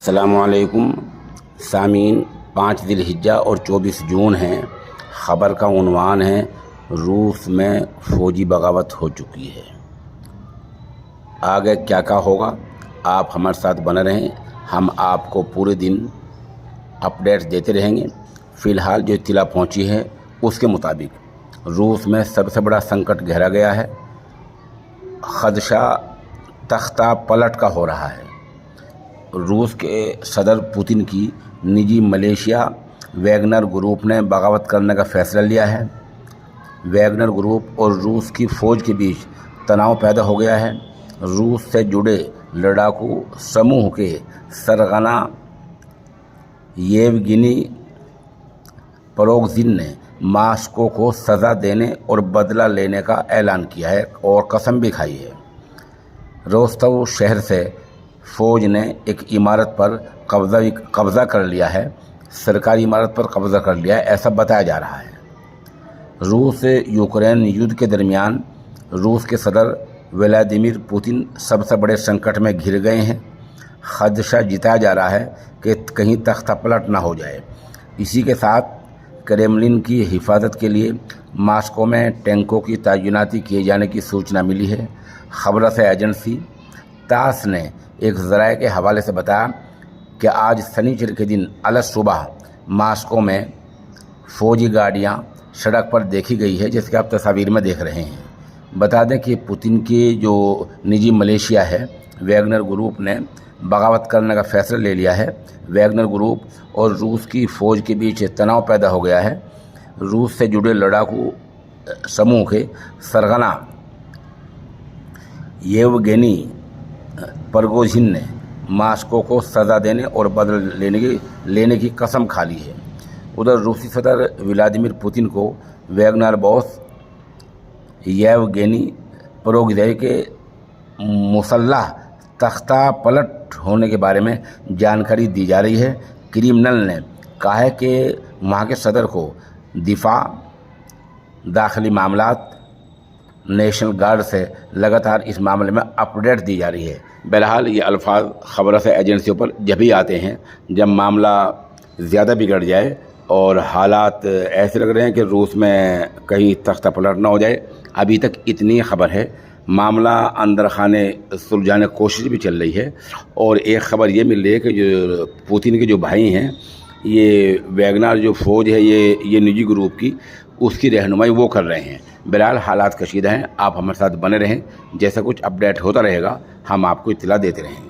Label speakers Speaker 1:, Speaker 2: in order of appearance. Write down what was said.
Speaker 1: अस्सलामुअलैकुम सामीन। 5 ज़िलहिज्जा और 24 जून हैं। ख़बर का उन्वान है रूस में फ़ौजी बगावत हो चुकी है। आगे क्या क्या होगा आप हमारे साथ बने रहें, हम आपको पूरे दिन अपडेट्स देते रहेंगे। फ़िलहाल जो इत्तला पहुंची है उसके मुताबिक रूस में सबसे बड़ा संकट गहरा गया है। ख़दशा तख्ता पलट का हो रहा है। रूस के सदर पुतिन की निजी मलेशिया वैगनर ग्रुप ने बगावत करने का फ़ैसला लिया है। वैगनर ग्रुप और रूस की फ़ौज के बीच तनाव पैदा हो गया है। रूस से जुड़े लड़ाकू समूह के सरगना येवगिनी प्रिगोजिन ने मॉस्को को सज़ा देने और बदला लेने का ऐलान किया है और कसम भी खाई है। रोस्तव शहर से फ़ौज ने एक इमारत पर कब्ज़ा कर लिया है, सरकारी इमारत पर कब्ज़ा कर लिया है, ऐसा बताया जा रहा है। रूस यूक्रेन युद्ध के दरमियान रूस के सदर व्लादिमीर पुतिन सबसे बड़े संकट में घिर गए हैं। खदशा जताया जा रहा है कि कहीं तख्ता पलट ना हो जाए। इसी के साथ क्रेमलिन की हिफाजत के लिए मॉस्को में टैंकों की तैनाती किए जाने की सूचना मिली है। खबर एजेंसी तास ने एक ज़राए के हवाले से बताया कि आज शनिचर के दिन अलग सुबह मॉस्को में फ़ौजी गाड़ियां सड़क पर देखी गई है, जिसके आप तस्वीर में देख रहे हैं। बता दें कि पुतिन की जो निजी मलेशिया है वैगनर ग्रुप ने बगावत करने का फ़ैसला ले लिया है। वैगनर ग्रुप और रूस की फ़ौज के बीच तनाव पैदा हो गया है। रूस से जुड़े लड़ाकू समूह के सरगना येवगेनी प्रिगोजिन ने मॉस्को को सज़ा देने और बदला लेने की कसम खा ली है। उधर रूसी सदर व्लादिमीर पुतिन को वैगनर बॉस येवगेनी प्रिगोजिन के मुसल्लह तख्ता पलट होने के बारे में जानकारी दी जा रही है। क्रेमलिन ने कहा है कि वहाँ के सदर को दिफा, दाखिली मामलात, नेशनल गार्ड से लगातार इस मामले में अपडेट दी जा रही है। बहरहाल ये अल्फाज ख़बर से एजेंसियों पर जब भी आते हैं जब मामला ज़्यादा बिगड़ जाए और हालात ऐसे लग रहे हैं कि रूस में कहीं तख्ता पलट ना हो जाए। अभी तक इतनी खबर है, मामला अंदर खाने सुलझाने की कोशिश भी चल रही है। और एक ख़बर ये मिल रही है कि जो पुतिन के जो भाई हैं, ये वैगनर जो फ़ौज है ये निजी ग्रुप की, उसकी रहनुमाई वो कर रहे हैं। बहरहाल हालात कशीदा हैं, आप हमारे साथ बने रहें। जैसा कुछ अपडेट होता रहेगा हम आपको इत्तला देते रहेंगे।